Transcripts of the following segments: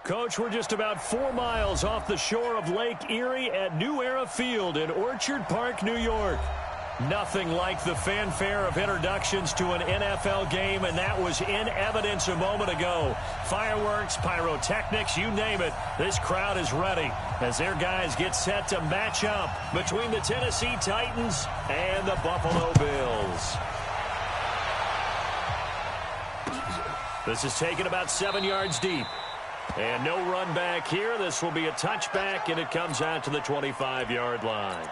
Coach, we're just about 4 miles off the shore of Lake Erie at New Era Field in Orchard Park, New York. Nothing like the fanfare of introductions to an NFL game, and that was in evidence a moment ago. Fireworks, pyrotechnics, you name it. This crowd is ready as their guys get set to match up between the Tennessee Titans and the Buffalo Bills. This is taken about 7 yards deep. And no run back here. This will be a touchback, and it comes out to the 25-yard line.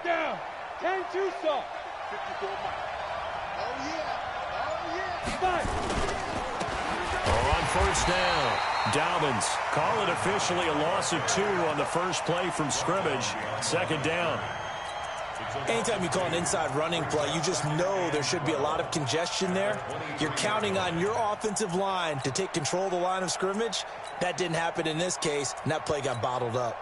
Down. 10 Tucson. 54 miles. Oh, yeah. On first down, Dobbins. Call it officially a loss of 2 on the first play from scrimmage. Second down. Anytime you call an inside running play, you just know there should be a lot of congestion there. You're counting on your offensive line to take control of the line of scrimmage. That didn't happen in this case, and that play got bottled up.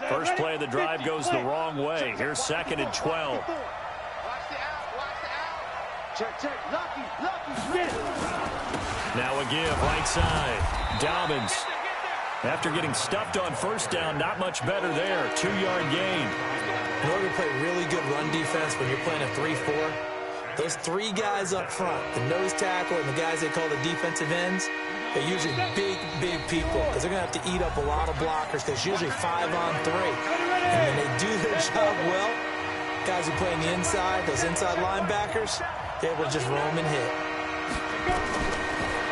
First play of the drive goes the wrong way. Here's 2nd and 12. Watch the out. Check. Lucky. Now a give, right side. Dobbins. After getting stuffed on first down, not much better there. 2-yard gain. In order to play really good run defense when you're playing a 3-4, those 3 guys up front, the nose tackle and the guys they call the defensive ends, they're usually big people because they're going to have to eat up a lot of blockers because usually 5 on 3. And when they do their job well, guys who play on the inside, those inside linebackers, they're able to just roam and hit.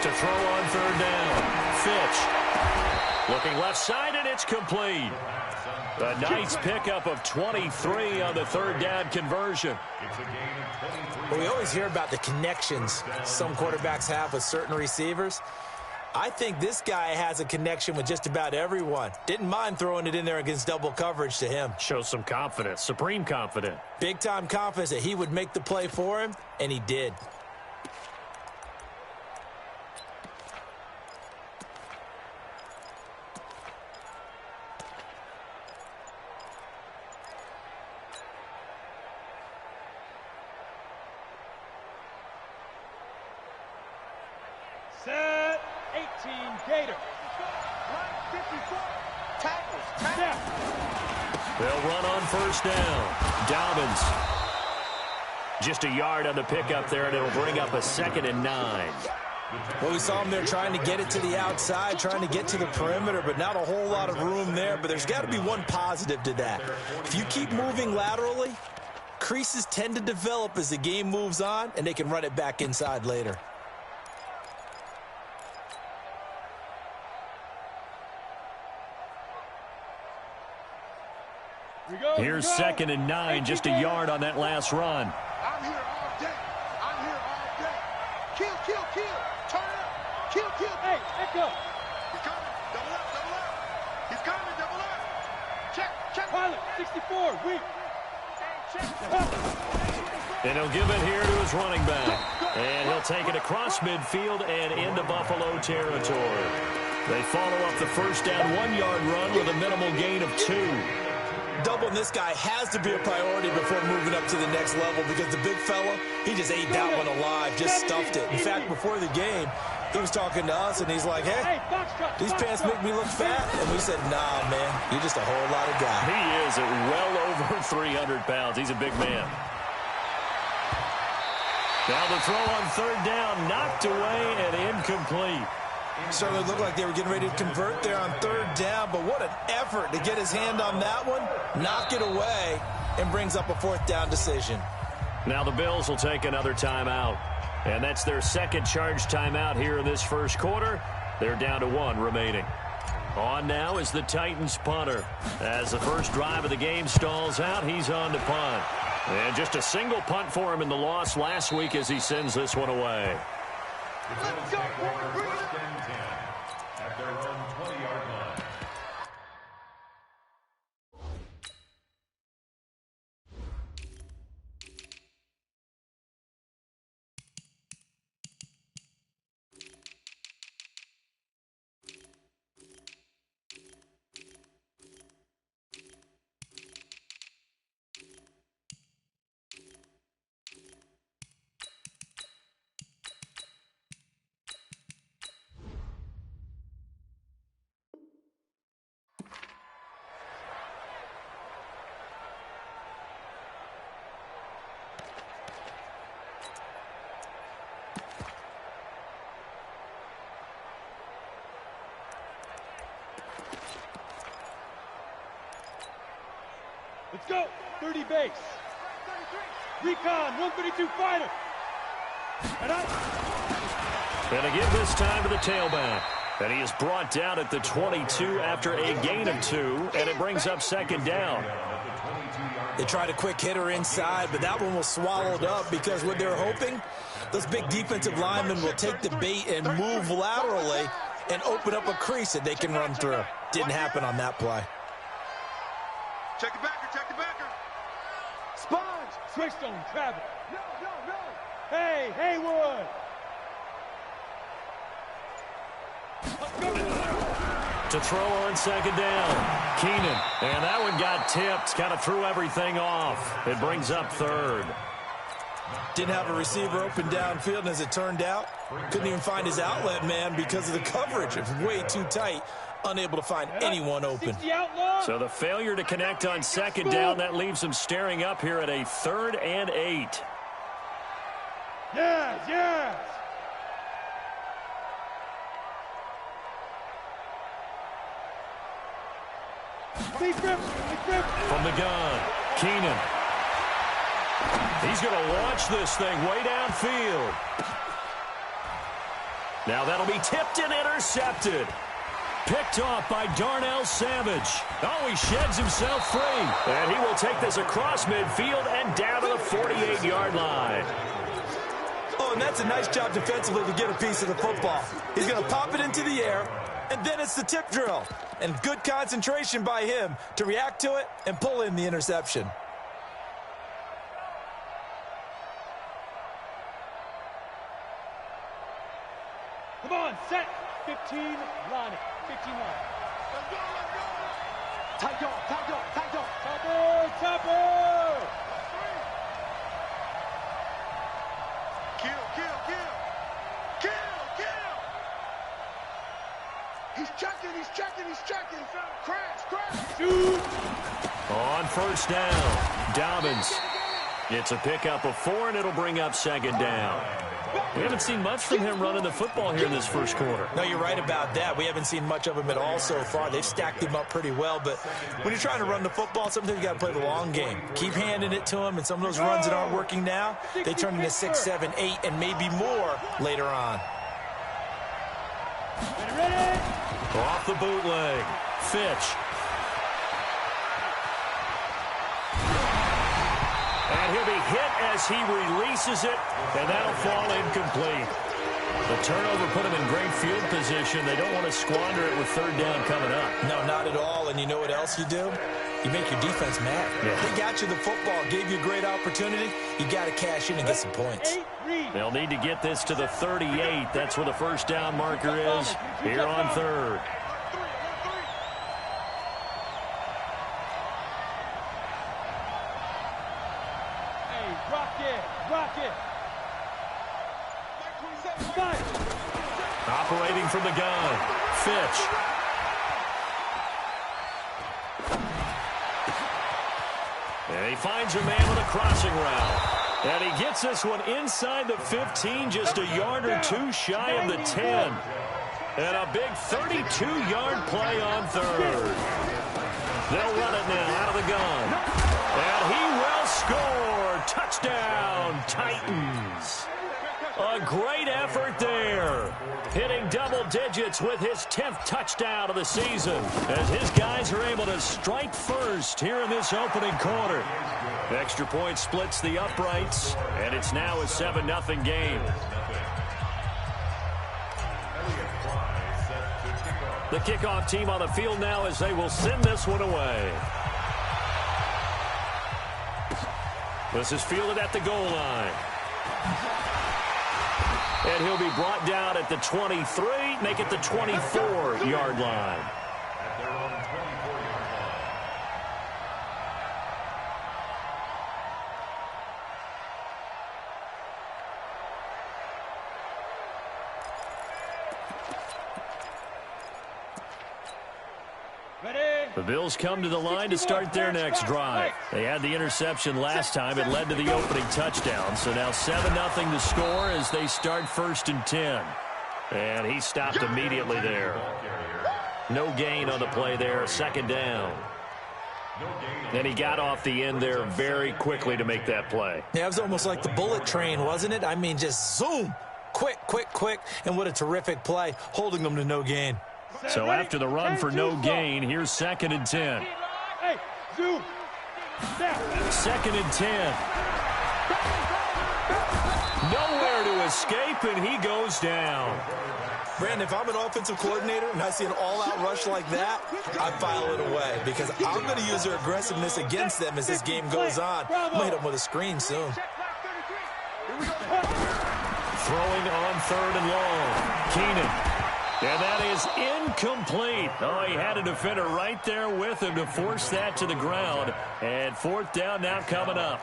To throw on third down, Fitch. Looking left side, and it's complete. A nice pickup of 23 on the third down conversion. Well, we always hear about the connections some quarterbacks have with certain receivers. I think this guy has a connection with just about everyone. Didn't mind throwing it in there against double coverage to him. Shows some confidence, supreme confidence. Big-time confidence that he would make the play for him, and he did. Set. 18 Gator. 54. Tackles. They'll run on first down. Dobbins. Just a yard on the pickup there, and it'll bring up a 2nd and 9. Well, we saw him there trying to get it to the outside, trying to get to the perimeter, but not a whole lot of room there. But there's got to be one positive to that. If you keep moving laterally, creases tend to develop as the game moves on, and they can run it back inside later. Here's 2nd and 9, just a yard on that last run. I'm here all day. Kill. Turn up. Kill. Hey, echo. He's coming. Double up. He's coming. Double up. Check. Pilot, 64. Weak. And he'll give it here to his running back. And he'll take it across midfield and into Buffalo territory. They follow up the first down 1-yard run with a minimal gain of 2. Doubling this guy has to be a priority before moving up to the next level because the big fella, he just ate that one alive, just stuffed it. In fact, before the game, he was talking to us, and he's like, hey, these pants make me look fat. And we said, nah, man, you're just a whole lot of guy. He is at well over 300 pounds. He's a big man. Now the throw on third down, knocked away and incomplete. Certainly looked like they were getting ready to convert there on third down, but what an effort to get his hand on that one, knock it away, and brings up a 4th down decision. Now the Bills will take another timeout. And that's their second charge timeout here in this first quarter. They're down to 1 remaining. On now is the Titans punter. As the first drive of the game stalls out, he's on to punt. And just a single punt for him in the loss last week as he sends this one away. Let's go, boy. Bring it up. At their own 20-yard line. Let's go. 30 base. Recon, 132 fighter. And up. And again this time to the tailback. And he is brought down at the 22 after a gain of 2, and it brings up second down. They tried a quick hitter inside, but that one was swallowed up because what they're hoping, those big defensive linemen will take the bait and move laterally and open up a crease that they can run through. Didn't happen on that play. Check the backer, check the backer. Sponge. Switchstone, travel. No. Hey, Haywood. Let's go. To throw on second down, Keenan. And that one got tipped, kind of threw everything off. It brings up third. Didn't have a receiver open downfield, and as it turned out, couldn't even find his outlet man because of the coverage. It was way too tight, unable to find anyone open. So the failure to connect on second down, that leaves him staring up here at a 3rd and 8. Yes. From the gun, Keenan. He's going to launch this thing way downfield. Now that'll be tipped and intercepted. Picked off by Darnell Savage. Oh, he sheds himself free. And he will take this across midfield and down to the 48-yard line. Oh, and that's a nice job defensively to get a piece of the football. He's going to pop it into the air, and then it's the tip drill. And good concentration by him to react to it and pull in the interception. Come on, set. 15, line it. 15 line. Let's go. Tight dog. Topper. Kill. He's checking. Crash. Shoot. On first down, Dobbins. It's a pickup of 4, and it'll bring up second down. We haven't seen much from him running the football here in this first quarter. No, you're right about that. We haven't seen much of him at all so far. They've stacked him up pretty well, but when you're trying to run the football, sometimes you got to play the long game. Keep handing it to him, and some of those runs that aren't working now, they turn into 6, 7, 8, and maybe more later on. Ready? Off the bootleg, Fitch. And he'll be hit as he releases it, and that'll fall incomplete. The turnover put him in great field position. They don't want to squander it with third down coming up. No, not at all. And you know what else you do? You make your defense mad. Yeah. They got you the football, gave you a great opportunity. You got to cash in and get some points. They'll need to get this to the 38. That's where the first down marker is here on third. Rock it. Operating from the gun, Fitch. And he finds a man with a crossing route. And he gets this one inside the 15, just a yard or two shy of the 10. And a big 32-yard play on third. They'll run it now out of the gun. And he will score. Touchdown, Titans. A great effort there. Hitting double digits with his 10th touchdown of the season as his guys are able to strike first here in this opening quarter. Extra point splits the uprights, and it's now a 7-0 game. The kickoff team on the field now as they will send this one away. This is fielded at the goal line. And he'll be brought down at the 23, make it the 24-yard line. At their own 24-yard line. The Bills come to the line to start their next drive. They had the interception last time. It led to the opening touchdown. So now 7-0 to score as they start 1st and 10. And he stopped immediately there. No gain on the play there. 2nd down. And he got off the end there very quickly to make that play. Yeah, it was almost like the bullet train, wasn't it? I mean, just zoom. Quick, quick, quick. And what a terrific play, holding them to no gain. So after the run for no gain, here's 2nd and 10. Hey, zoom. 2nd and 10. Nowhere to escape, and he goes down. Brandon, if I'm an offensive coordinator and I see an all-out rush like that, I file it away because I'm going to use their aggressiveness against them as this game goes on. I'm going to hit them with a screen soon. Throwing on 3rd and long. Keenan. And that is incomplete. Oh, he had a defender right there with him to force that to the ground. And 4th down now coming up.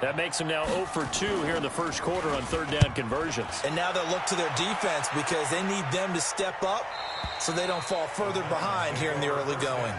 That makes him now 0 for 2 here in the first quarter on 3rd down conversions. And now they'll look to their defense because they need them to step up so they don't fall further behind here in the early going.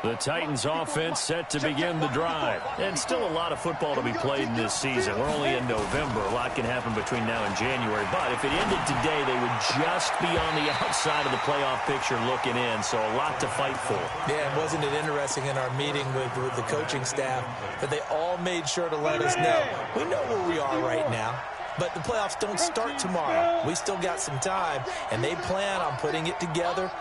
The Titans offense set to begin the drive. And still a lot of football to be played in this season. We're only in November. A lot can happen between now and January. But if it ended today, they would just be on the outside of the playoff picture looking in. So a lot to fight for. Yeah, and wasn't it interesting in our meeting with the coaching staff that they all made sure to let us know. We know where we are right now. But the playoffs don't start tomorrow. We still got some time. And they plan on putting it together,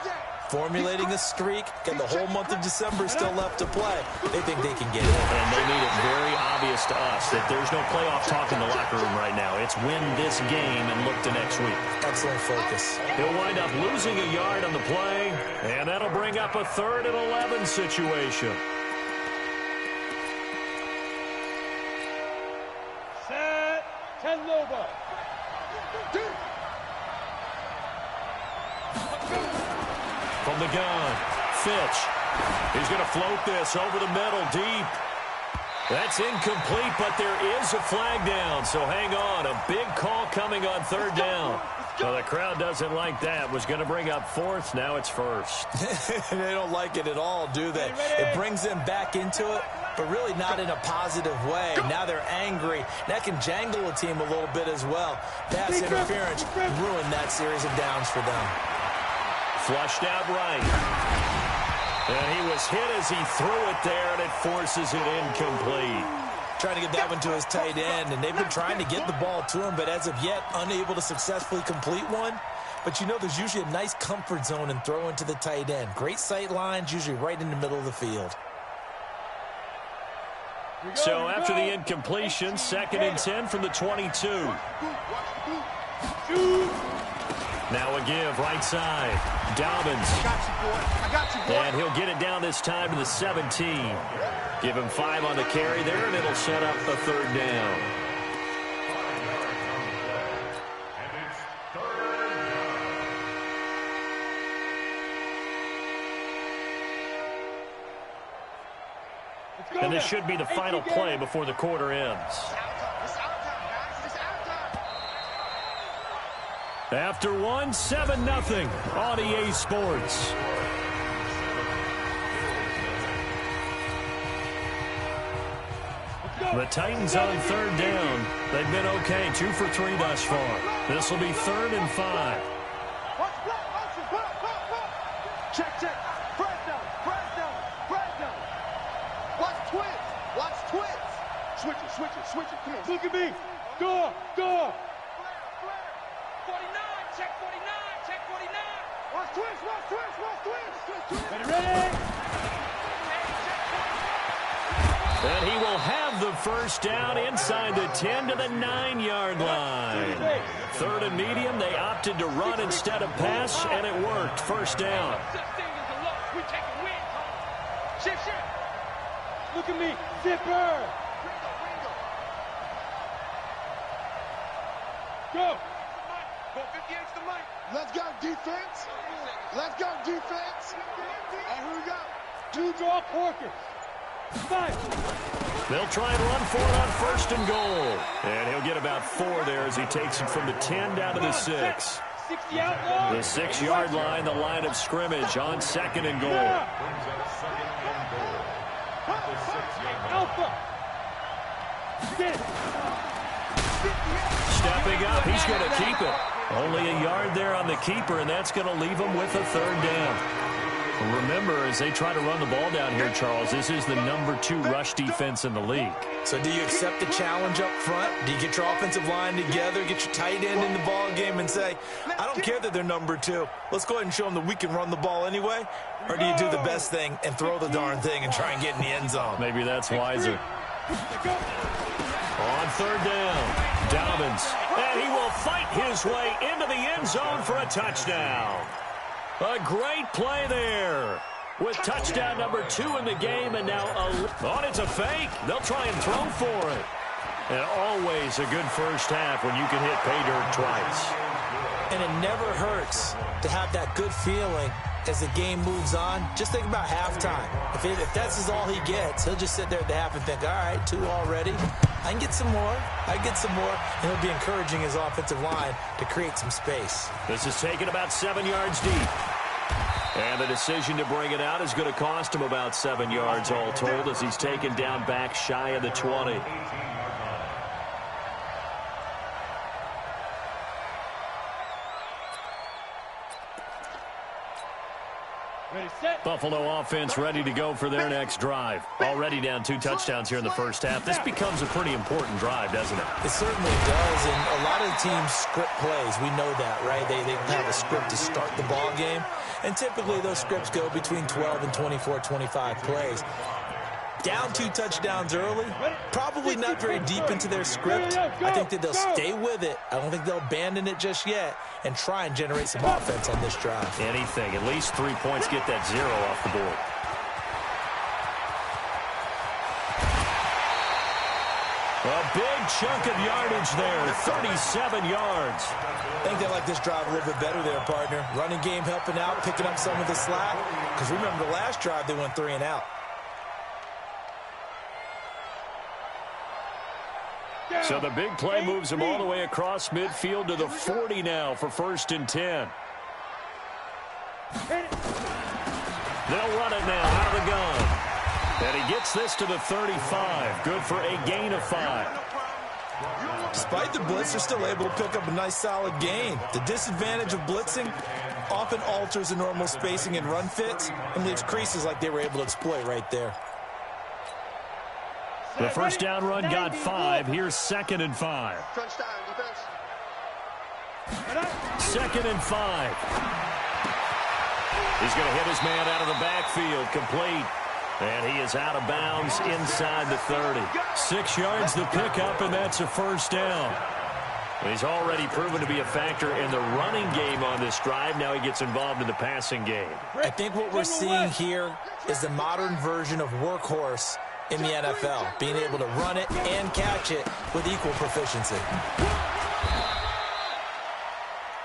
formulating a streak, and the whole month of December is still left to play. They think they can get it. And they made it very obvious to us that there's no playoff talk in the locker room right now. It's win this game and look to next week. Excellent focus. He'll wind up losing a yard on the play, and that'll bring up a 3rd and 11 situation. Set. 10 Lobo. From the gun, Fitch. He's going to float this over the middle, deep. That's incomplete, but there is a flag down, so hang on. A big call coming on 3rd down. Well, the crowd doesn't like that. Was going to bring up 4th, now it's 1st. They don't like it at all, do they? It brings them back into it, but really not in a positive way. Now they're angry. That can jangle a team a little bit as well. Pass interference ruined that series of downs for them. Flushed out right. And he was hit as he threw it there, and it forces it incomplete. Trying to get that one to his tight end, and they've been trying to get the ball to him, but as of yet, unable to successfully complete one. But you know there's usually a nice comfort zone in throwing to the tight end. Great sight lines, usually right in the middle of the field. So after the incompletion, 2nd and 10 from the 22. Now a give, right side. Dobbins. And he'll get it down this time to the 17. Give him 5 on the carry there, and it'll set up a 3rd down. And this should be the final play before the quarter ends. After one, 7-0 on EA Sports. The Titans on 3rd down. They've been okay, 2 for 3 thus far. This will be 3rd and 5. Check, check. Press down, press down, press down. Watch twins. Watch twins. Switch it, switch it, switch it. Come on. Look at me. Go, go. 49, check 49, check 49. Watch twins, watch twins, watch twins. Ready, ready. And he will have the first down inside the 10 to the 9-yard line. Third and medium, they opted to run instead of pass, and it worked. First down. Shift, shift. Look at me. Zipper. Go. Go 58 to Mike. Let's go, defense. Let's go, defense. And here we go. Two draw Corker. They'll try and run for it on first and goal. And he'll get about 4 there as he takes it from the 10 down to the 6. The 6-yard line, the line of scrimmage on second and goal. Stepping up, he's going to keep it. Only a yard there on the keeper, and that's going to leave him with a third down. Remember, as they try to run the ball down here, Charles, this is the number 2 rush defense in the league. So do you accept the challenge up front? Do you get your offensive line together, get your tight end in the ball game and say, I don't care that they're number 2. Let's go ahead and show them that we can run the ball anyway? Or do you do the best thing and throw the darn thing and try and get in the end zone? Maybe that's wiser. On third down, Dobbins. And he will fight his way into the end zone for a touchdown. A great play there with touchdown number 2 in the game, and now it's a fake. They'll try and throw for it. And always a good first half when you can hit pay dirt twice. And it never hurts to have that good feeling as the game moves on. Just think about halftime. If that's all he gets, he'll just sit there at the half and think, all right, 2 already. I can get some more. I can get some more. And he'll be encouraging his offensive line to create some space. This is taken about 7 yards deep. And the decision to bring it out is going to cost him about 7 yards all told as he's taken down back shy of the 20. Ready, set. Buffalo offense ready to go for their next drive. Already down 2 touchdowns here in the first half. This becomes a pretty important drive, doesn't it? It certainly does, and a lot of the teams script plays. We know that, right? They have a script to start the ball game, and typically those scripts go between 12 and 24, 25 plays. Down 2 touchdowns early, probably not very deep into their script. I think that they'll stay with it. I don't think they'll abandon it just yet and try and generate some offense on this drive. Anything, at least 3 points, get that 0 off the board. A big chunk of yardage there, 37 yards. I think they like this drive a little bit better there, partner. Running game helping out, picking up some of the slack. Because remember the last drive, they went 3 and out. So the big play moves him all the way across midfield to the 40 now for first and 10. They'll run it now out of the gun. And he gets this to the 35. Good for a gain of 5. Despite the blitz, they're still able to pick up a nice solid gain. The disadvantage of blitzing often alters the normal spacing and run fits and leaves creases like they were able to exploit right there. The first down run got 5. Here's 2nd and 5. Crunch time, defense. 2nd and 5. He's going to hit his man out of the backfield. Complete. And he is out of bounds inside the 30. 6 yards the pickup, and that's a first down. He's already proven to be a factor in the running game on this drive. Now he gets involved in the passing game. I think what we're seeing here is the modern version of workhorse in the NFL, being able to run it and catch it with equal proficiency.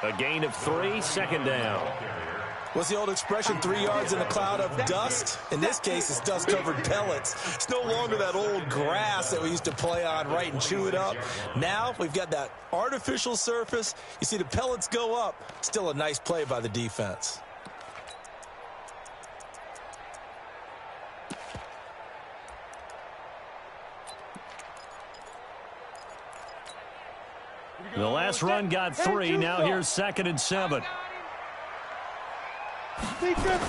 A gain of 3, 2nd down. What's the old expression, 3 yards in a cloud of dust? In this case, it's dust-covered pellets. It's no longer that old grass that we used to play on, right, and chew it up. Now we've got that artificial surface. You see the pellets go up. Still a nice play by the defense. The last run got 3. Now here's 2nd and 7.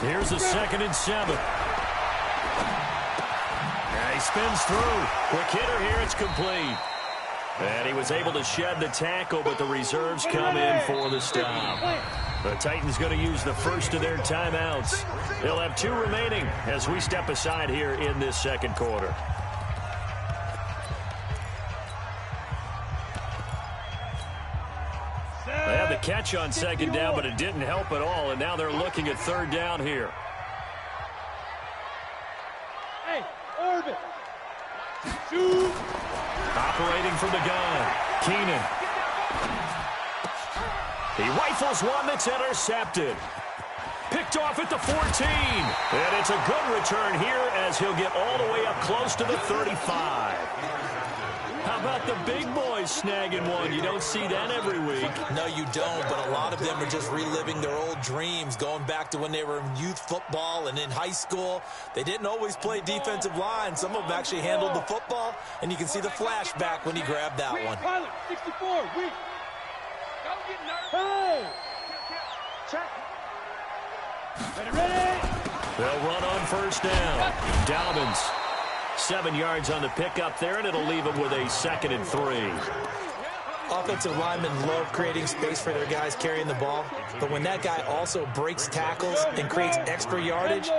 Here's a 2nd and 7. He spins through. Quick hitter here. It's complete. And he was able to shed the tackle, but the reserves come in for the stop. The Titans going to use the first of their timeouts. They'll have 2 remaining as we step aside here in this 2nd quarter. They had the catch on 2nd down, but it didn't help at all, and now they're looking at 3rd down here. Hey, orbit. Shoot. Operating from the gun, Keenan. He rifles one that's intercepted. Picked off at the 14. And it's a good return here as he'll get all the way up close to the 35. How about the big boys snagging one? You don't see that every week. No, you don't, but a lot of them are just reliving their old dreams, going back to when they were in youth football and in high school. They didn't always play defensive line. Some of them actually handled the football, and you can see the flashback when he grabbed that one. Pilot, 64, weak. Don't get nervous. Hey! Check. Ready. They'll run on 1st down. Dobbins. 7 yards on the pickup there, and it'll leave them with a 2nd and 3. Offensive linemen love creating space for their guys carrying the ball, but when that guy also breaks tackles and creates extra yardage,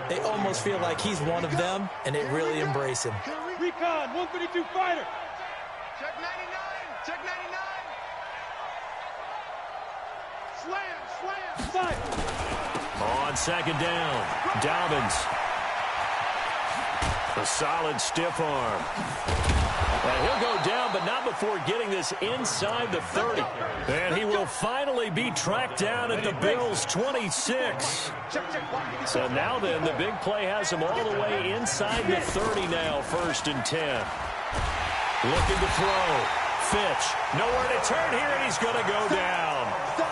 they almost feel like he's one of them, and they really embrace him. Recon, 152 fighter. Check 99. Check 99. Slam. Side. On 2nd down, Dobbins. A solid stiff arm. And he'll go down, but not before getting this inside the 30. And he will finally be tracked down at the Bills' 26. So now then, the big play has him all the way inside the 30 now, 1st and 10. Looking to throw. Fitch, nowhere to turn here, and he's going to go down.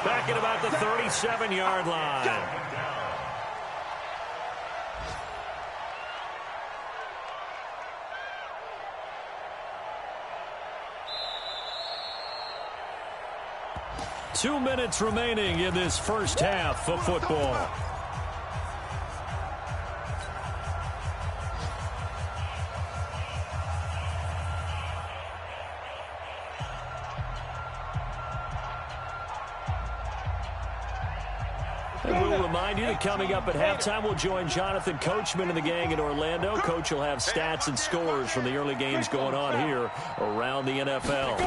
Back at about the 37-yard line. Two minutes remaining in this first half of football. And we'll remind you that coming up at halftime, we'll join Jonathan Coachman and the gang in Orlando. Coach will have stats and scores from the early games going on here around the NFL.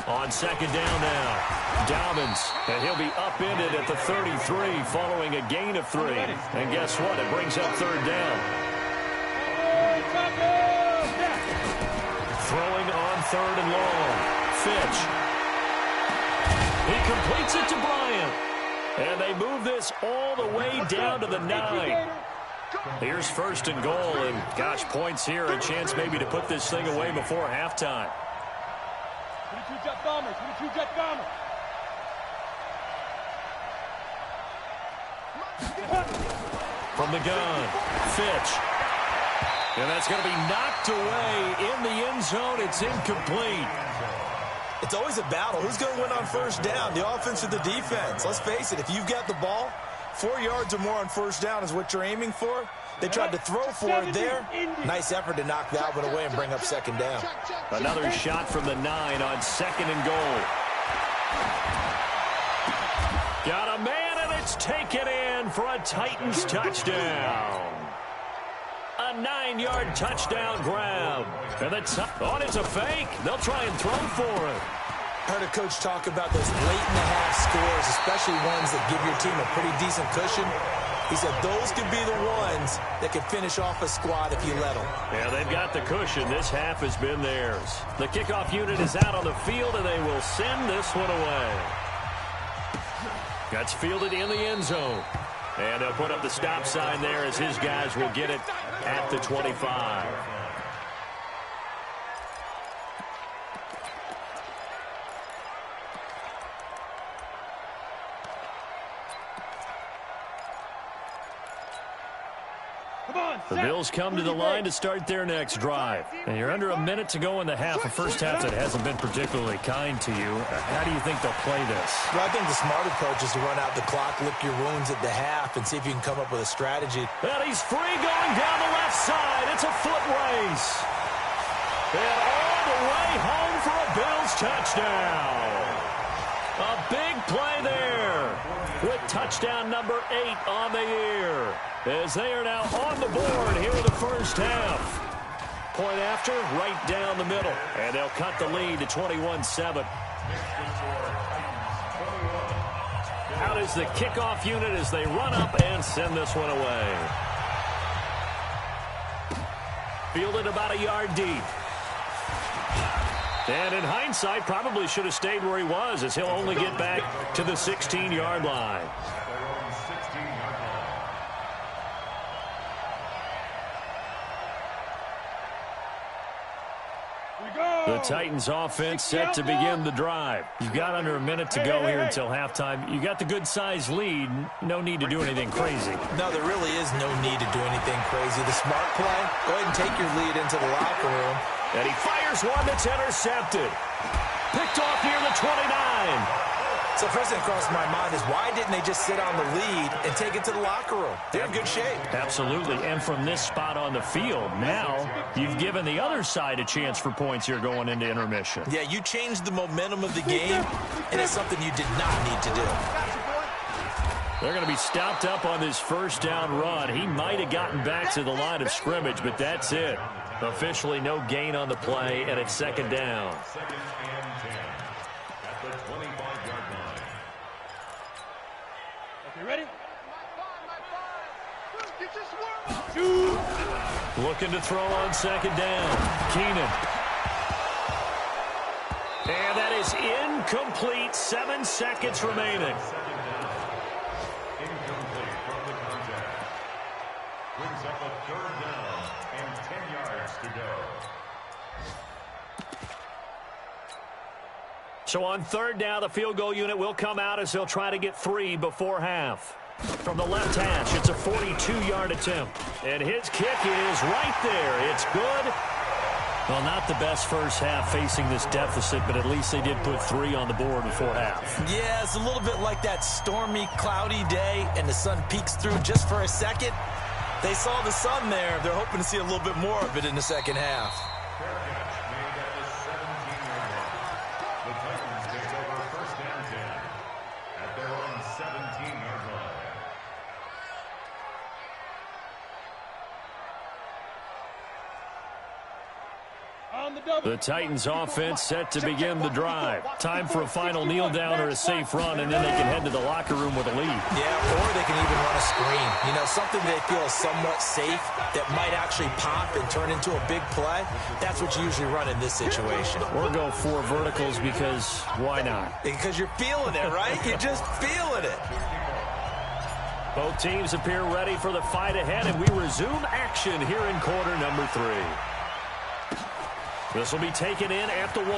On 2nd down now, Dobbins, and he'll be upended at the 33 following a gain of 3. And guess what? It brings up 3rd down. Throwing on 3rd and long. Fitch. He completes it to Bryant. And they move this all the way down to the 9. Here's 1st and goal, and gosh, points here, a chance maybe to put this thing away before halftime. 22 jet bombers, 22 jet bombers. From the gun, Fitch. And that's going to be knocked away in the end zone. It's incomplete. It's always a battle. Who's going to win on 1st down, the offense or the defense? Let's face it, if you've got the ball, 4 yards or more on 1st down is what you're aiming for. They tried to throw for it there. Nice effort to knock that one away and bring up 2nd down. Another shot from the 9 on 2nd and goal. Got a man, and it's taken in for a Titans touchdown. A 9-yard touchdown grab. And it's a fake. They'll try and throw for it. Heard a coach talk about those late-in-the-half scores, especially ones that give your team a pretty decent cushion. He said those could be the ones that could finish off a squad if you let them. Yeah, they've got the cushion. This half has been theirs. The kickoff unit is out on the field, and they will send this one away. That's fielded in the end zone. And they'll put up the stop sign there as his guys will get it at the 25. The Bills come to the line to start their next drive. And you're under a minute to go in the half. A first half that hasn't been particularly kind to you. How do you think they'll play this? Well, I think the smart approach is to run out the clock, lick your wounds at the half, and see if you can come up with a strategy. And he's free going down the left side. It's a foot race. And all the way home for a Bills touchdown. A big play there with touchdown number 8 on the year, as they are now on the board here in the first half. Point after, right down the middle, and they'll cut the lead to 21-7. Out is the kickoff unit as they run up and send this one away. Fielded about a yard deep. And in hindsight, probably should have stayed where he was, as he'll only get back to the 16-yard line. The Titans offense set to begin the drive. You've got under a minute to go here until halftime. You got the good-sized lead. No need to do anything crazy. No, there really is no need to do anything crazy. The smart play, go ahead and take your lead into the locker room. And he fires one that's intercepted. Picked off near the 29. So first thing that crossed my mind is, why didn't they just sit on the lead and take it to the locker room? They're in good shape. Absolutely. And from this spot on the field, now you've given the other side a chance for points here going into intermission. Yeah, you changed the momentum of the game, and it's something you did not need to do. They're going to be stopped up on this first down run. He might have gotten back to the line of scrimmage, but that's it. Officially no gain on the play, and it's second down. Second and 10 at the 25-yard line. Okay, ready? Looking to throw on second down. Keenan. And that is incomplete. 7 seconds remaining. Incomplete from the contact. Brings up a third down and 10 yards to go. So on third down, the field goal unit will come out as they'll try to get 3 before half. From the left hash, it's a 42-yard attempt. And his kick is right there. It's good. Well, not the best first half facing this deficit, but at least they did put 3 on the board before half. Yeah, it's a little bit like that stormy, cloudy day, and the sun peeks through just for a second. They saw the sun there. They're hoping to see a little bit more of it in the second half. Fair catch made at the 17-yard line. The Titans take over first and 10 at their own 17-yard line. The Titans offense set to begin the drive. Time for a final kneel down or a safe run, and then they can head to the locker room with a lead. Yeah, or they can even run a screen. You know, something they feel is somewhat safe that might actually pop and turn into a big play. That's what you usually run in this situation. Or go 4 verticals because why not? Because you're feeling it, right? You're just feeling it. Both teams appear ready for the fight ahead, and we resume action here in quarter number 3. This will be taken in at the 1.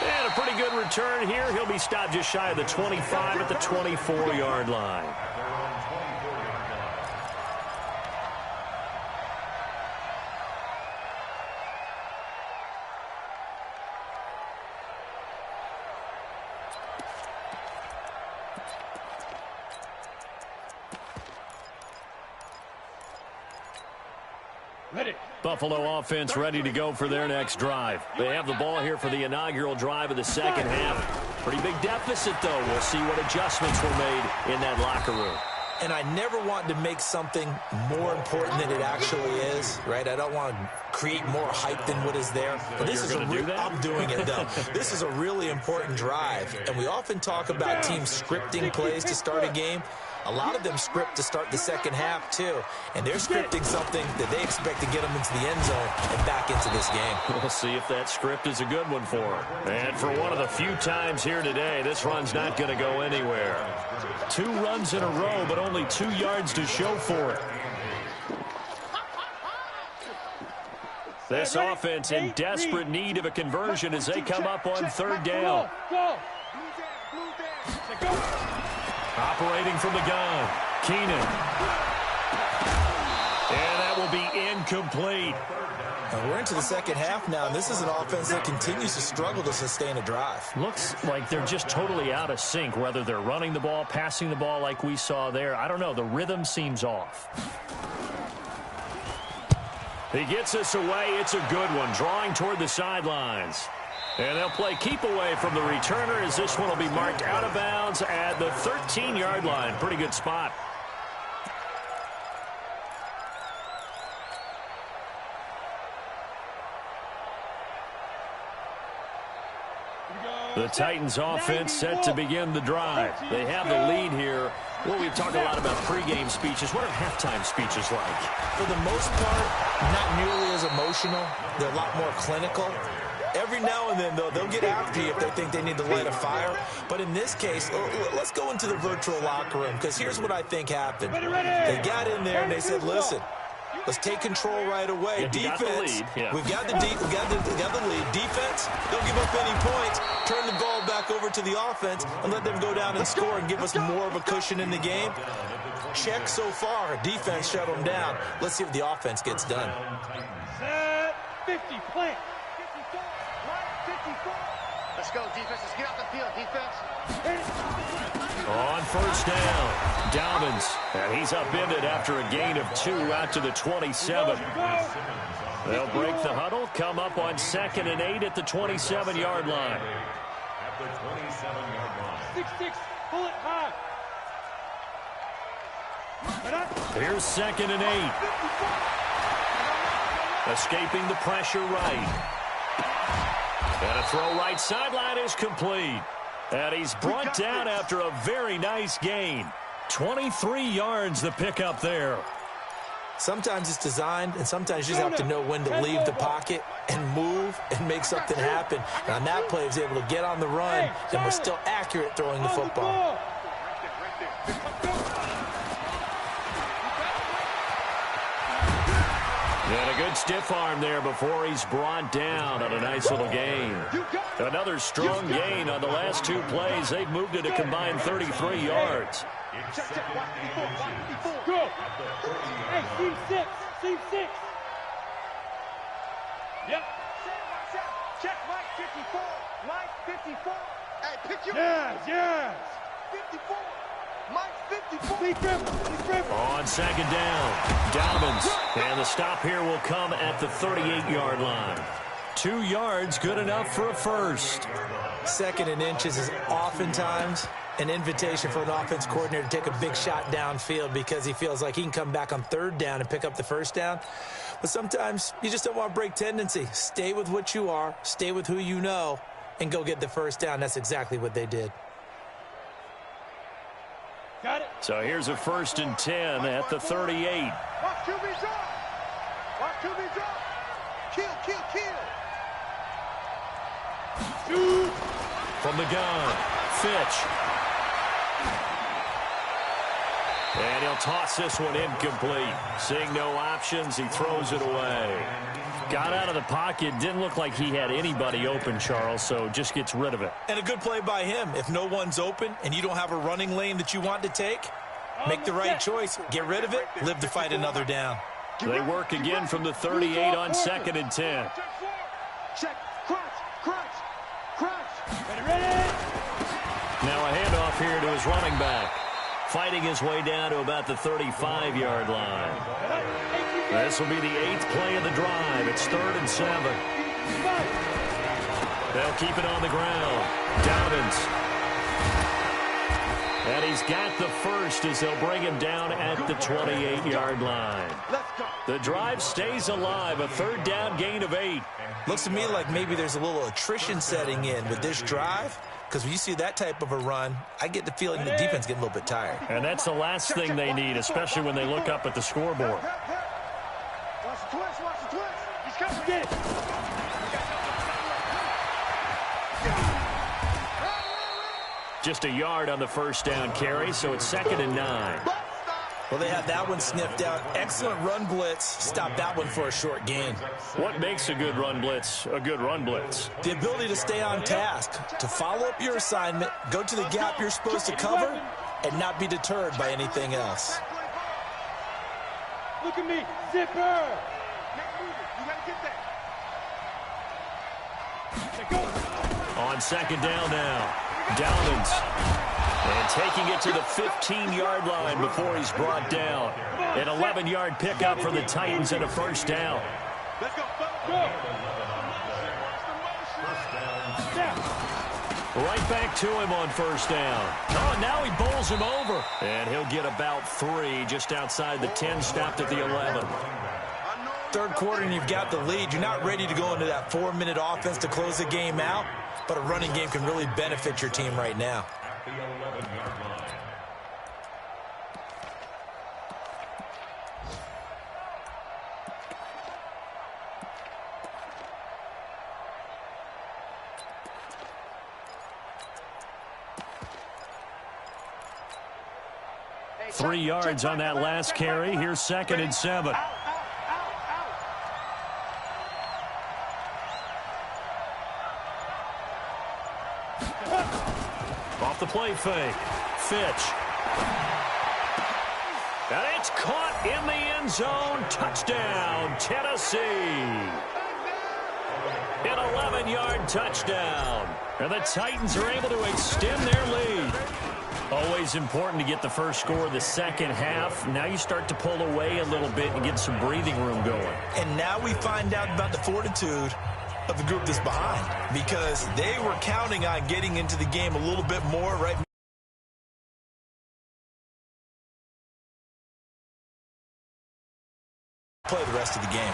And a pretty good return here. He'll be stopped just shy of the 25 at the 24-yard line. At their own 24-yard line. Ready. Buffalo offense ready to go for their next drive. They have the ball here for the inaugural drive of the second half. Pretty big deficit, though. We'll see what adjustments were made in that locker room. And I never want to make something more important than it actually is, right? I don't want to create more hype than what is there. But this is I'm doing it, though. This is a really important drive. And we often talk about teams scripting plays to start a game. A lot of them script to start the second half, too. And they're scripting something that they expect to get them into the end zone and back into this game. We'll see if that script is a good one for them. And for one of the few times here today, this run's not going to go anywhere. 2 runs in a row, but only 2 yards to show for it. This offense in desperate need of a conversion as they come up on third down. Operating from the gun. Keenan. And that will be incomplete. And we're into the second half now, and this is an offense that continues to struggle to sustain a drive. Looks like they're just totally out of sync, whether they're running the ball, passing the ball like we saw there. I don't know. The rhythm seems off. He gets us away. It's a good one, drawing toward the sidelines. And they'll play keep away from the returner as this one will be marked out of bounds at the 13-yard line. Pretty good spot. The Titans offense set to begin the drive. They have the lead here. Well, we talk a lot about pregame speeches. What are halftime speeches like? For the most part, not nearly as emotional. They're a lot more clinical. Every now and then, though, they'll get after you if they think they need to light a fire. But in this case, let's go into the virtual locker room, because here's what I think happened. They got in there and they said, listen, let's take control right away. Yeah, defense, we've got the lead. Defense, don't give up any points. Turn the ball back over to the offense and let them go down and score and give us more of a cushion in the game. Check so far. Defense shut them down. Let's see if the offense gets done. Set 50, plant. 54. Let's go, defense. Let's get off the field, defense. On first down, Dobbins. And he's upended after a gain of 2 out to the 27. They'll break the huddle, come up on 2nd and 8 at the 27-yard line. At the 27-yard line. 6-6, pull it high. Here's 2nd and 8. Escaping the pressure right. And a throw right sideline is complete. And he's brought down after a very nice gain. 23 yards the pickup there. Sometimes it's designed, and sometimes you just have to know when to leave the pocket and move and make something happen. And on that play, he was able to get on the run and was still accurate throwing the football. And a good stiff arm there before he's brought down on a nice little gain. Another strong gain on the last 2 plays. They've moved it a combined 33 yards. Go. Hey, team 6. Team 6. Yep. Check Mike 54. Mike 54. Hey, pick you. Yes. 54. Mike 54. Lead dribble. On 2nd down, Dobbins. And the stop here will come at the 38-yard line. 2 yards, good enough for a first. 2nd and inches is oftentimes an invitation for an offense coordinator to take a big shot downfield because he feels like he can come back on 3rd down and pick up the first down. But sometimes you just don't want to break tendency. Stay with what you are, stay with who you know, and go get the first down. That's exactly what they did. Got it. So here's a 1st and 10 at the 38. Watch QB drop. Watch QB drop. Kill. Shoot. From the gun, Fitch. And he'll toss this one incomplete. Seeing no options, he throws it away. Got out of the pocket. Didn't look like he had anybody open, Charles, so just gets rid of it. And a good play by him. If no one's open and you don't have a running lane that you want to take, make the right choice. Get rid of it. Live to fight another down. They work again from the 38 on 2nd and 10. Check. Crunch. Ready. Now a handoff here to his running back. Fighting his way down to about the 35-yard line. This will be the 8th play of the drive. It's 3rd and 7. They'll keep it on the ground. Dobbins. And he's got the first as they'll bring him down at the 28-yard line. The drive stays alive. A 3rd down gain of 8. Looks to me like maybe there's a little attrition setting in with this drive. Because when you see that type of a run, I get the feeling the defense getting a little bit tired. And that's the last thing they need, especially when they look up at the scoreboard. Watch the twist. He's coming. Get it. Just a yard on the 1st down carry, so it's 2nd and 9. Well, they had that one sniffed out. Excellent run blitz. Stopped that one for a short gain. What makes a good run blitz a good run blitz? The ability to stay on task, to follow up your assignment, go to the gap you're supposed to cover, and not be deterred by anything else. Look at me, zipper. You gotta get that. On second down now, Dowdens. And taking it to the 15-yard line before he's brought down. An 11-yard pickup for the Titans and a first down. Let's go. Go. Right back to him on first down. Oh, now he bowls him over. And he'll get about 3 just outside the 10, stopped at the 11. Third quarter and you've got the lead. You're not ready to go into that 4-minute offense to close the game out, but a running game can really benefit your team right now. At the 11-yard line. 3 yards on that last carry. Here's 2nd and 7. Off the play fake. Fitch. And it's caught in the end zone. Touchdown, Tennessee. An 11-yard touchdown. And the Titans are able to extend their lead. Always important to get the first score of the second half. Now you start to pull away a little bit and get some breathing room going. And now we find out about the fortitude of the group that's behind, because they were counting on getting into the game a little bit more, right? Play the rest of the game.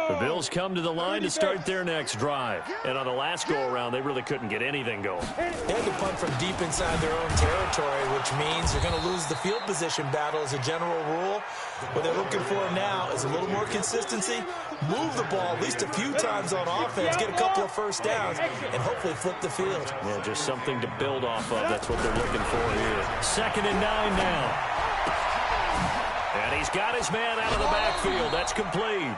The Bills come to the line to start their next drive. And on the last go-around, they really couldn't get anything going. They had to punt from deep inside their own territory, which means they're going to lose the field position battle as a general rule. What they're looking for now is a little more consistency, move the ball at least a few times on offense, get a couple of first downs, and hopefully flip the field. Yeah, just something to build off of. That's what they're looking for here. 2nd and 9 now. And he's got his man out of the backfield. That's complete.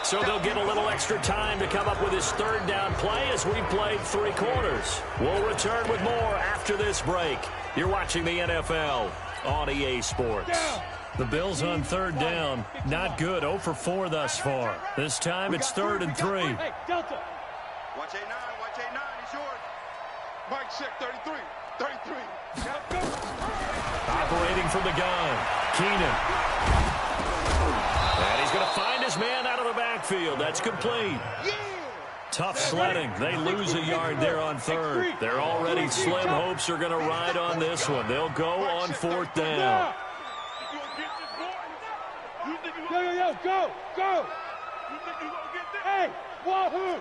So they'll get a little extra time to come up with his 3rd down play as we played 3 quarters. We'll return with more after this break. You're watching the NFL on EA Sports. The Bills on 3rd down. Not good. 0 for 4 thus far. This time it's 3rd and 3. Hey, Delta. Watch 8-9. Watch 8-9. He's yours. Mike check 33. 33. Operating from the gun. Keenan. And he's going to find his man out of the backfield. That's complete. Tough sledding. They lose a yard there on 3rd. They're already slim hopes are going to ride on this one. They'll go on 4th down. Yo, go. Hey, wahoo.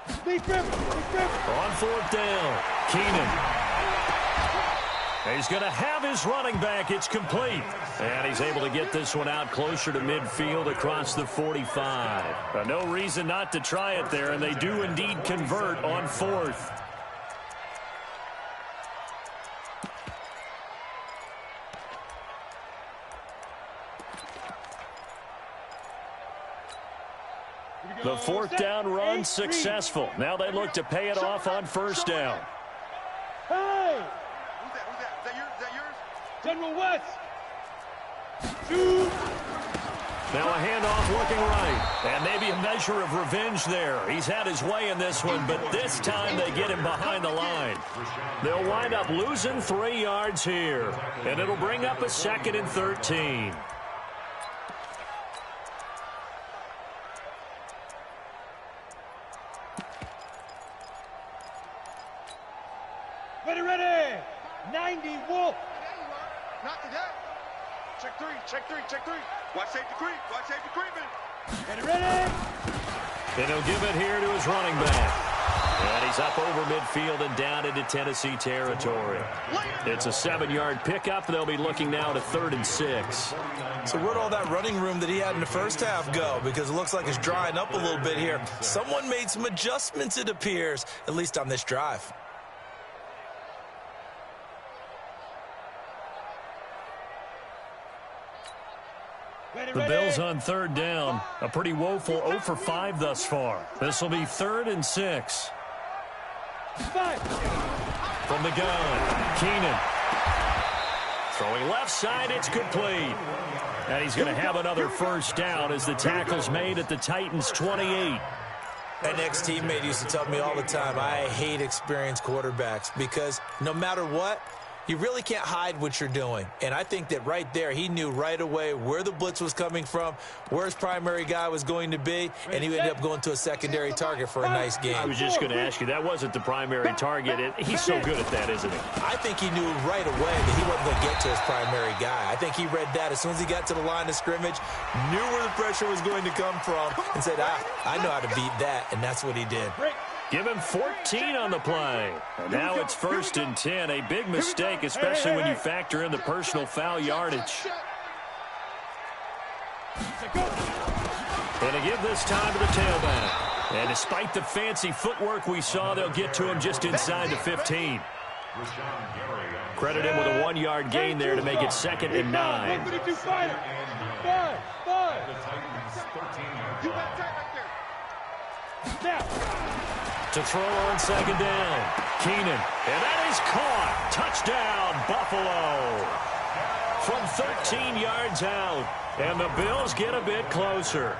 On 4th down, Keenan. He's going to have his running back. It's complete. And he's able to get this one out closer to midfield across the 45. No reason not to try it there, and they do indeed convert on 4th. The 4th down run successful. Now they look to pay it off on 1st down. Hey! Is that yours? General West. 2. Now a handoff looking right. And maybe a measure of revenge there. He's had his way in this one, but this time they get him behind the line. They'll wind up losing 3 yards here. And it'll bring up a 2nd and 13. Ready. 90 Wolf. Not today. Check 3. Watch safety creeping. Ready. And he'll give it here to his running back. And He's up over midfield and down into Tennessee territory. It's a 7-yard pickup. They'll be looking now to 3rd and 6. So where'd all that running room that he had in the first half go? Because it looks like it's drying up a little bit here. Someone made some adjustments, it appears, at least on this drive. The Bills on 3rd down. A pretty woeful 0 for 5 thus far. This will be 3rd and 6. From the gun, Keenan. Throwing left side, it's complete. And he's going to have another first down as the tackle's made at the Titans' 28. An ex-teammate used to tell me all the time, I hate experienced quarterbacks because no matter what, you really can't hide what you're doing. And I think that right there, he knew right away where the blitz was coming from, where his primary guy was going to be, and he ended up going to a secondary target for a nice game. I was just going to ask you, that wasn't the primary target. He's so good at that, isn't he? I think he knew right away that he wasn't going to get to his primary guy. I think he read that as soon as he got to the line of scrimmage, knew where the pressure was going to come from, and said, I know how to beat that, and that's what he did. Give him 14 on the play. And now it's 1st and 10. A big mistake, especially when you factor in the personal foul yardage. And to give this time to the tailback. And despite the fancy footwork we saw, they'll get to him just inside the 15. Credit him with a 1-yard gain there to make it 2nd and 9. To throw on 2nd down. Keenan. And that is caught. Touchdown, Buffalo. From 13 yards out. And the Bills get a bit closer.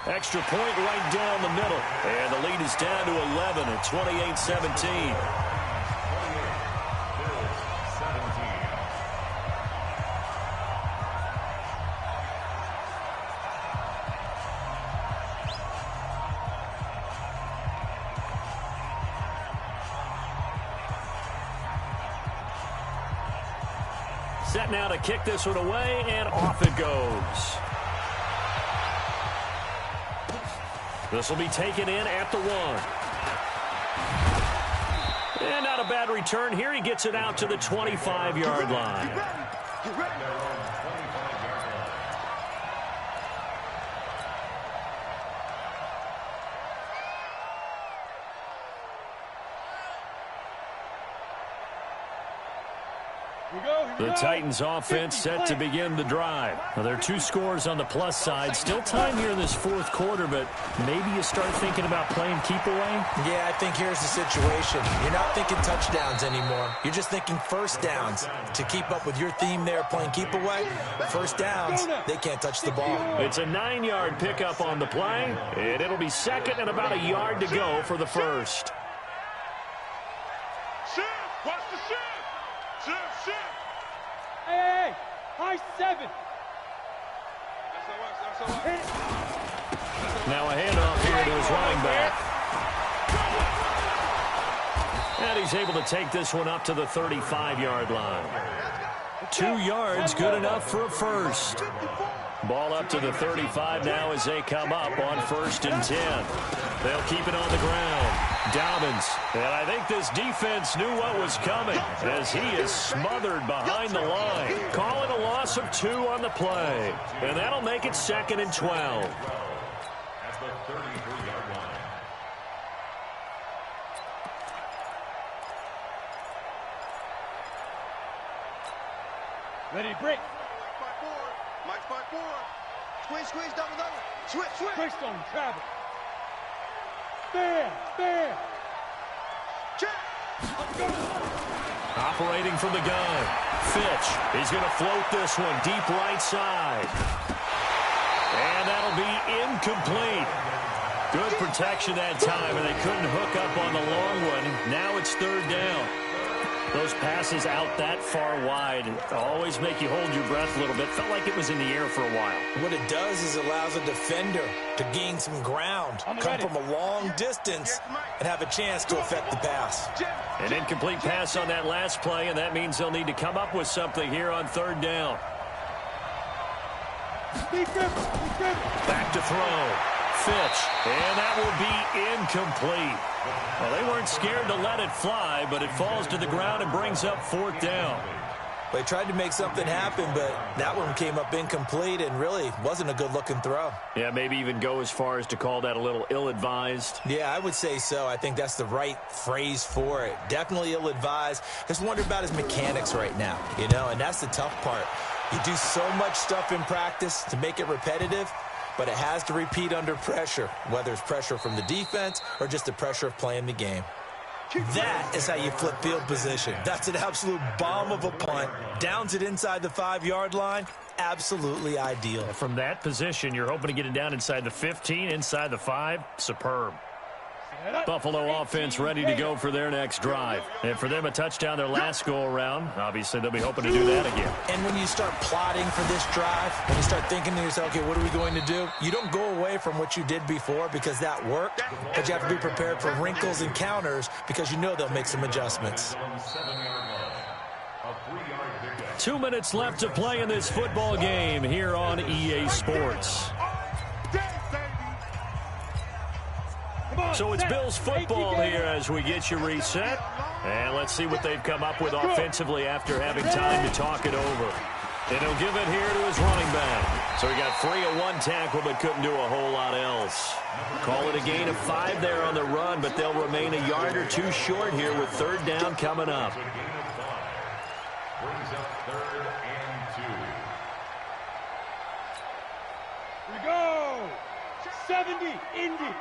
Extra point right down the middle. And the lead is down to 11 at 28-17. Set now to kick this one away, and off it goes. This will be taken in at the 1. And not a bad return here. He gets it out to the 25-yard line. The Titans offense set to begin the drive. Now, there are 2 scores on the plus side. Still time here in this 4th quarter, but maybe you start thinking about playing keep away? Yeah, I think here's the situation. You're not thinking touchdowns anymore. You're just thinking first downs. To keep up with your theme there, playing keep away, first downs, they can't touch the ball. It's a 9-yard pickup on the play, and it'll be 2nd and about a yard to go for the first. Shift! Watch the shift! Shift, shift! Hey, high 7. Now a handoff here to his running back. And he's able to take this one up to the 35-yard line. 2 yards, good enough for a first. Ball up to the 35 now as they come up on 1st and 10. They'll keep it on the ground. Dobbins, and I think this defense knew what was coming as he is smothered behind the line. Calling a loss of 2 on the play, and that'll make it 2nd and 12. At the 33-yard line. Ready, break. Mike's by 4. Squeeze, squeeze, double, double. Switch, switch. Quickstone, travel. Bam, bam. Check. Operating from the gun. Fitch. He's going to float this one deep right side. And that'll be incomplete. Good protection that time, and they couldn't hook up on the long one. Now it's 3rd down. Those passes out that far wide always make you hold your breath a little bit. Felt like it was in the air for a while. What it does is it allows a defender to gain some ground, come from a long distance, and have a chance to affect the pass. An incomplete pass on that last play, and that means they'll need to come up with something here on 3rd down. Back to throw. Fitch, and that will be incomplete. Well, they weren't scared to let it fly, but it falls to the ground and brings up 4th down. They tried to make something happen, but that one came up incomplete and really wasn't a good-looking throw. Yeah, maybe even go as far as to call that a little ill-advised. Yeah, I would say so. I think that's the right phrase for it. Definitely ill-advised. Just wonder about his mechanics right now, you know, and that's the tough part. You do so much stuff in practice to make it repetitive, but it has to repeat under pressure, whether it's pressure from the defense or just the pressure of playing the game. That is how you flip field position. That's an absolute bomb of a punt. Downs it inside the 5-yard line. Absolutely ideal. From that position, you're hoping to get it down inside the 15, inside the 5. Superb. Buffalo offense ready to go for their next drive. And for them, a touchdown their last go-around. Obviously, they'll be hoping to do that again. And when you start plotting for this drive, when you start thinking to yourself, okay, what are we going to do? You don't go away from what you did before because that worked, but you have to be prepared for wrinkles and counters because you know they'll make some adjustments. 2 minutes left to play in this football game here on EA Sports. So it's Bills football here as we get you reset. And let's see what they've come up with offensively after having time to talk it over. And he'll give it here to his running back. So he got free of 1 tackle but couldn't do a whole lot else. Call it a gain of 5 there on the run, but they'll remain a yard or 2 short here with 3rd down coming up. Brings up 3rd and 2. We go. 70, Indy.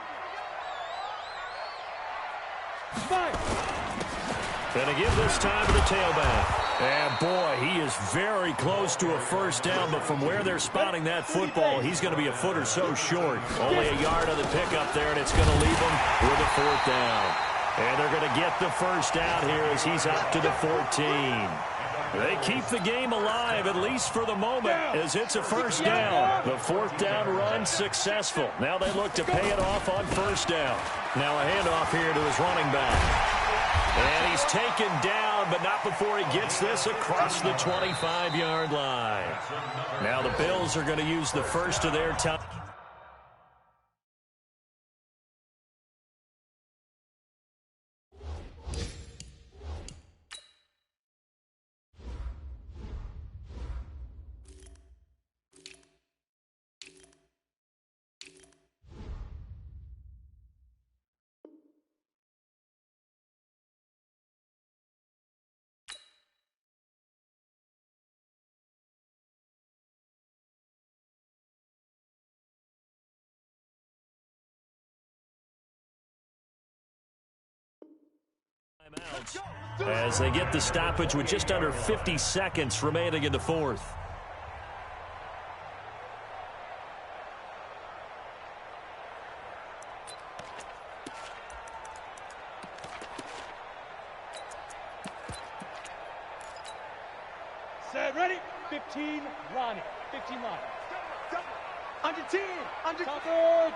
Gonna give this time to the tailback. And boy, he is very close to a 1st down, but from where they're spotting that football, he's going to be a foot or so short. Only a yard on the pickup there, and it's going to leave him with a 4th down. And they're going to get the 1st down here as he's up to the 14. They keep the game alive, at least for the moment, as it's a 1st down. The 4th down run successful. Now they look to pay it off on 1st down. Now a handoff here to his running back. And he's taken down, but not before he gets this across the 25-yard line. Now the Bills are going to use the first of their time. As they get the stoppage with just under 50 seconds remaining in the 4th. Set, ready? 15, Ronnie. 15 line. Under 10. Under Topper.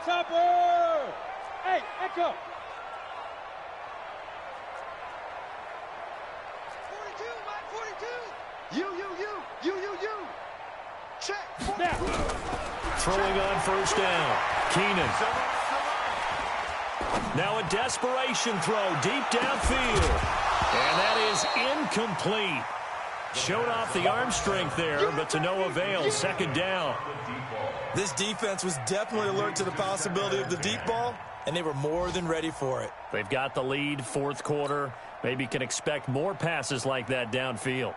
Hey, Echo. 42, Mike, 42. You. Check. Now. Throwing on 1st down. Keenan. Now a desperation throw deep downfield. And that is incomplete. Showed off the arm strength there, but to no avail. 2nd down. This defense was definitely alert to the possibility of the deep ball, and they were more than ready for it. They've got the lead, 4th quarter. Maybe can expect more passes like that downfield.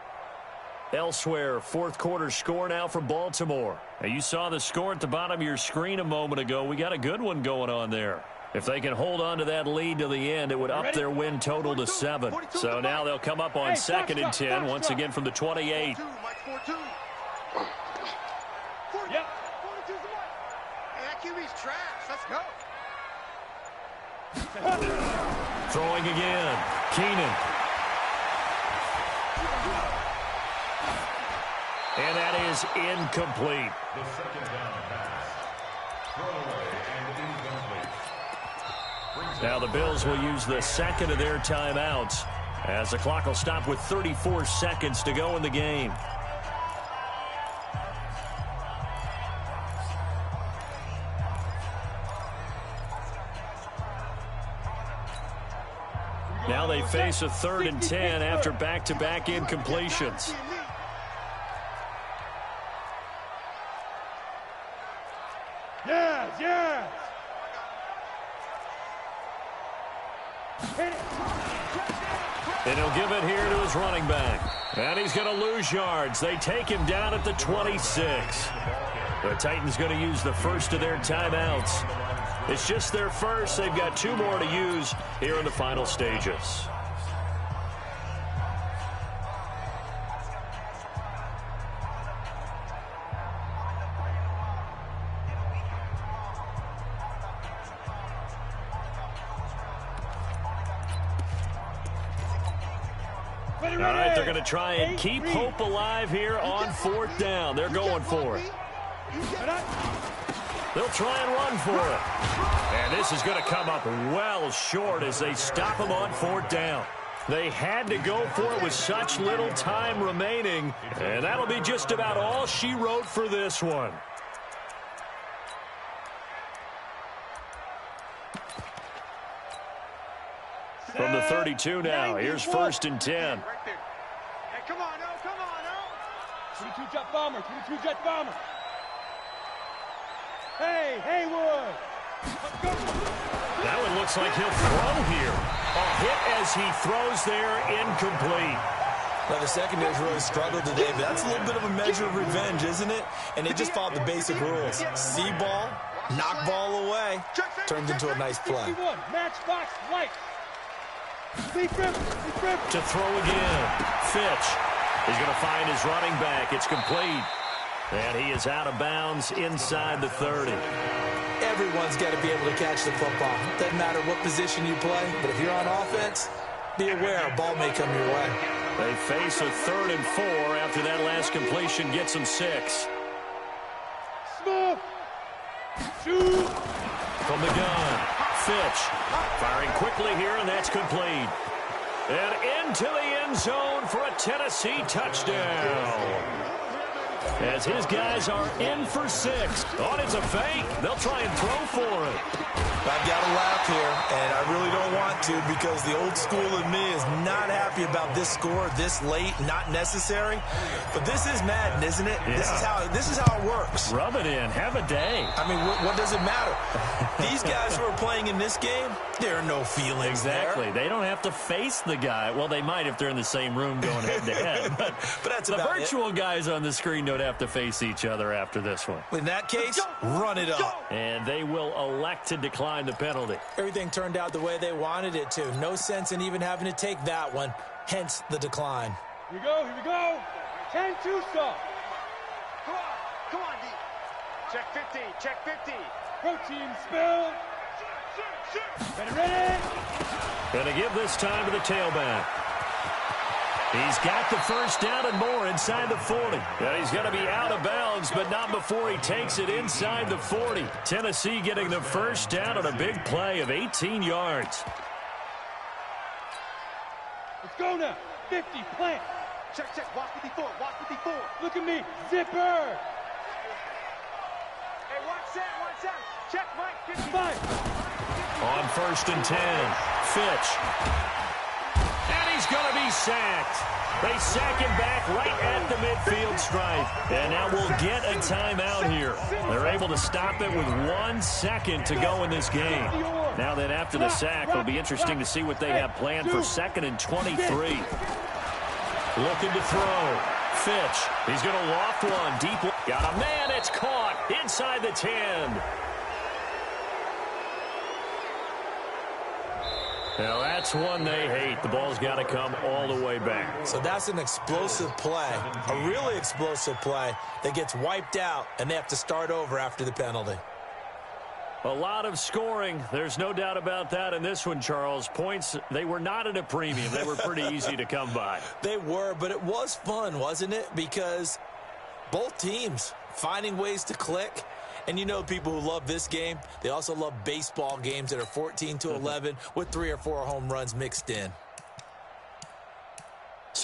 Elsewhere, 4th quarter score now from Baltimore. Now, you saw the score at the bottom of your screen a moment ago. We got a good one going on there. If they can hold on to that lead to the end, it would up their win total to 7. So now they'll come up on 2nd and 10, once again from the 28. Yep. QB's trash. Let's go. Throwing again. Keenan. And that is incomplete. The 2nd down pass. Throwaway and incomplete. Now the Bills will use the 2nd of their timeouts as the clock will stop with 34 seconds to go in the game. Now they face a 3rd and 10 after back-to-back incompletions. Yes, yes. And he'll give it here to his running back. And he's going to lose yards. They take him down at the 26. The Titans going to use the first of their timeouts. It's just their first. They've got 2 more to use here in the final stages. All right, they're going to try and keep hope alive here on 4th down. They're going for it. They'll try and run for it. And this is going to come up well short as they stop him on 4th down. They had to go for it with such little time remaining. And that'll be just about all she wrote for this one. From the 32 now, here's 1st and 10. Hey, come on, no, come on, no. 22 jet bomber, 22 jet bomber. Hey, Haywood. Let's go. That one looks like he'll throw here. A hit as he throws there, incomplete. Now, the secondary's really struggled today, but that's a little bit of a measure of revenge, isn't it? And they just followed the basic rules. See ball, knock ball away, turns into a nice play. 51, matchbox white. To throw again. Fitch. He's going to find his running back. It's complete. And he is out of bounds inside the 30. Everyone's got to be able to catch the football. Doesn't matter what position you play, but if you're on offense, be aware a ball may come your way. They face a 3rd and 4 after that last completion gets them 6. Smith. Shoot. From the gun, Fitch firing quickly here, and that's complete. And into the end zone for a Tennessee touchdown. As his guys are in for 6. Oh, it's a fake. They'll try and throw for it. I've got to laugh here, and I really don't want to because the old school in me is not happy about this score this late, not necessary. But this is Madden, isn't it? Yeah. This is how it works. Rub it in. Have a day. I mean, what does it matter? These guys who are playing in this game, there are no feelings Exactly. there. They don't have to face the guy. Well, they might if they're in the same room going head-to-head. But that's the about virtual guys on the screen don't have to face each other after this one. In that case, run it up. And they will elect to decline the penalty. Everything turned out the way they wanted it to. No sense in even having to take that one, hence the decline. Here we go, here we go. 10-2 stop. Come on, D. Check 50, check 50. Protein spill. Ready. Going to give this time to the tailback. He's got the first down and more inside the 40. And he's going to be out of bounds, but not before he takes it inside the 40. Tennessee getting the first down on a big play of 18 yards. Let's go now. 50, plant. Check, watch 54, watch 54. Look at me, zipper. Hey, watch that. Check, Mike, 55. On 1st and 10, Fitch. And he's going to be sacked. They sack him back right at the midfield stripe. And now we'll get a timeout here. They're able to stop it with 1 second to go in this game. Now then, after the sack, it'll be interesting to see what they have planned for 2nd and 23. Looking to throw. Fitch. He's going to loft one deep. Got a man. It's caught inside the 10. Now, that's one they hate. The ball's got to come all the way back. So that's an explosive play, a really explosive play that gets wiped out, and they have to start over after the penalty. A lot of scoring. There's no doubt about that in this one, Charles. Points, they were not at a premium. They were pretty easy to come by. They were, but it was fun, wasn't it? Because both teams finding ways to click. And you know people who love this game, they also love baseball games that are 14-11 with 3 or 4 home runs mixed in.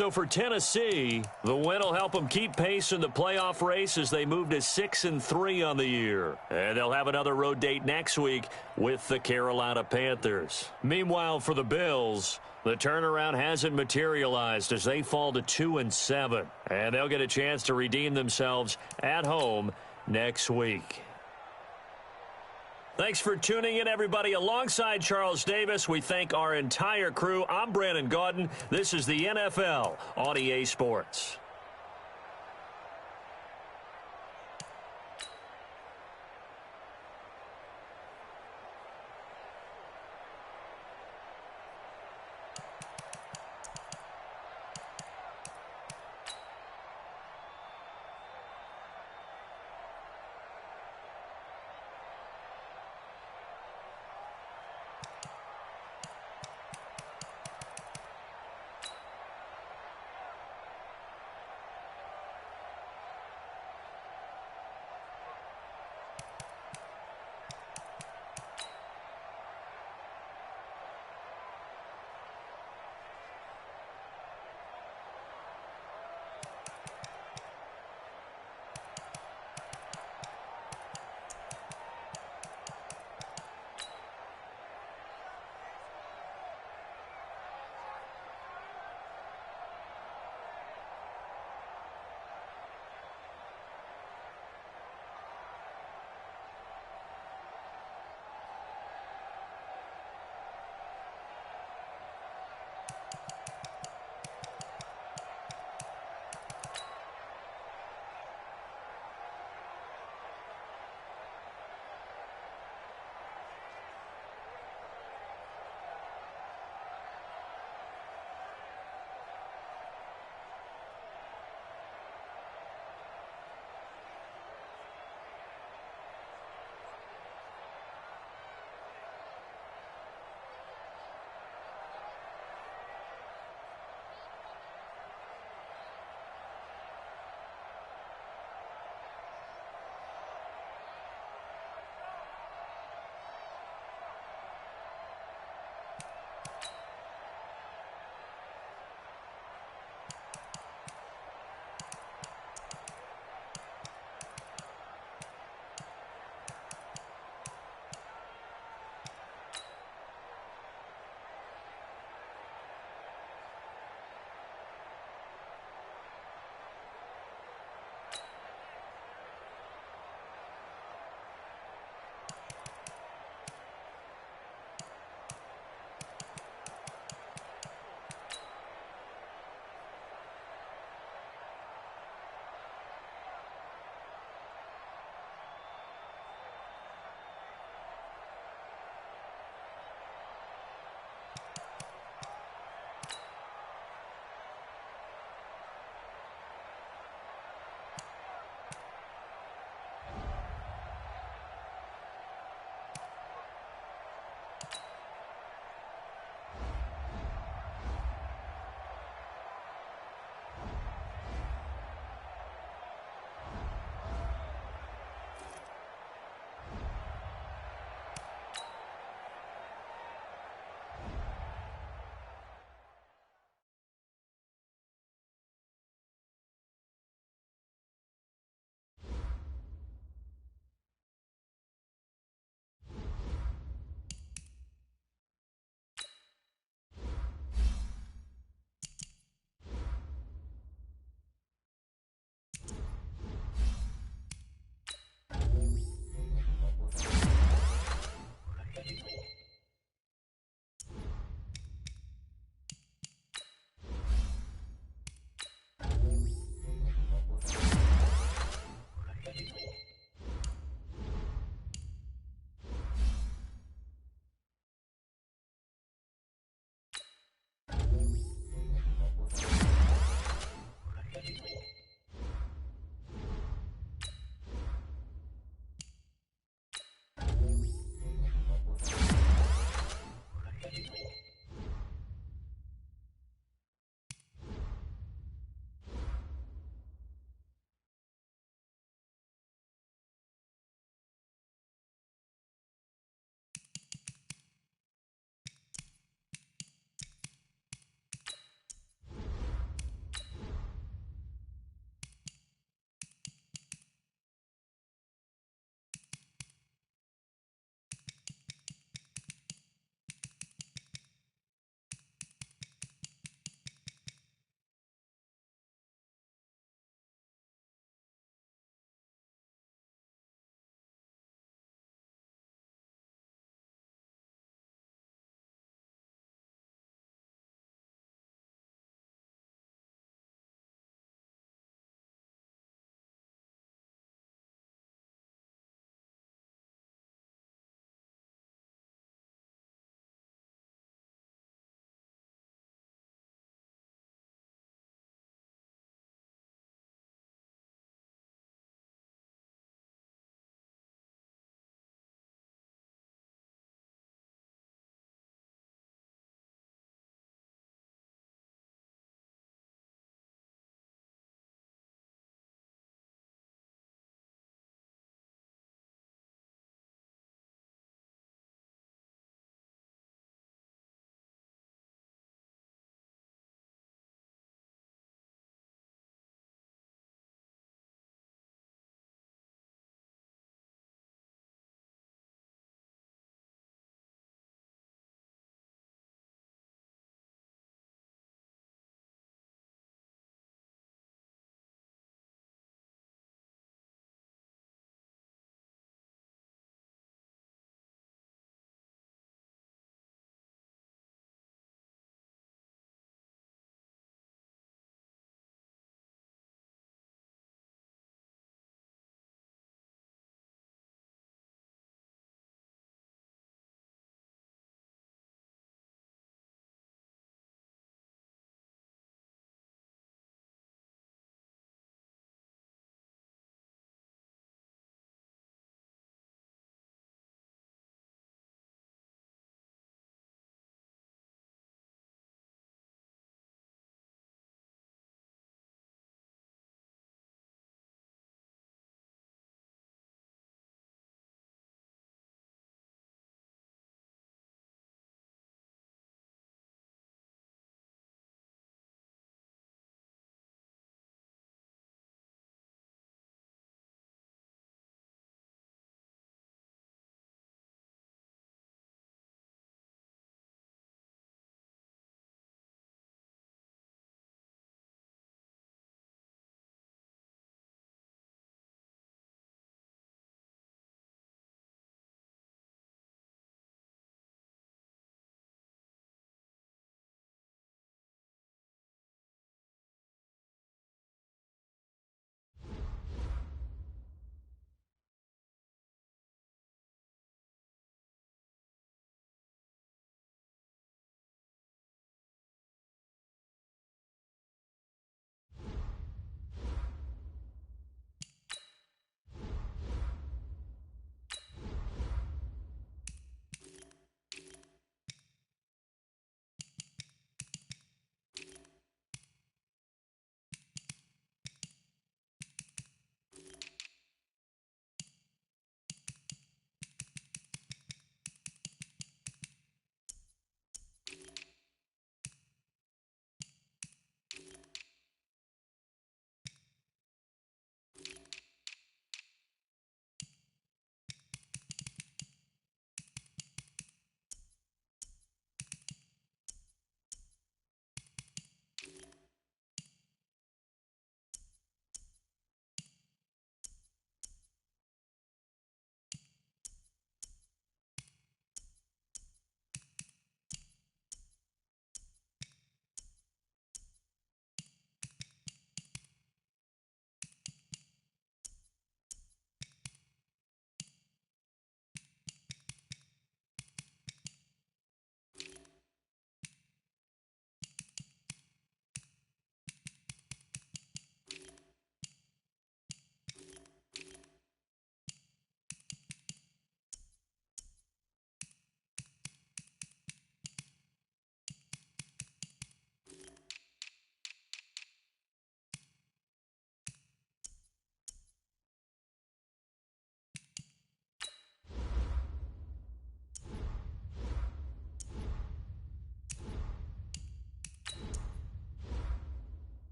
so for Tennessee, the win will help them keep pace in the playoff race as they move to 6-3 on the year. And they'll have another road date next week with the Carolina Panthers. Meanwhile, for the Bills, the turnaround hasn't materialized as they fall to 2-7. And they'll get a chance to redeem themselves at home next week. Thanks for tuning in, everybody. Alongside Charles Davis, we thank our entire crew. I'm Brandon Gaudin. This is the NFL on EA Sports.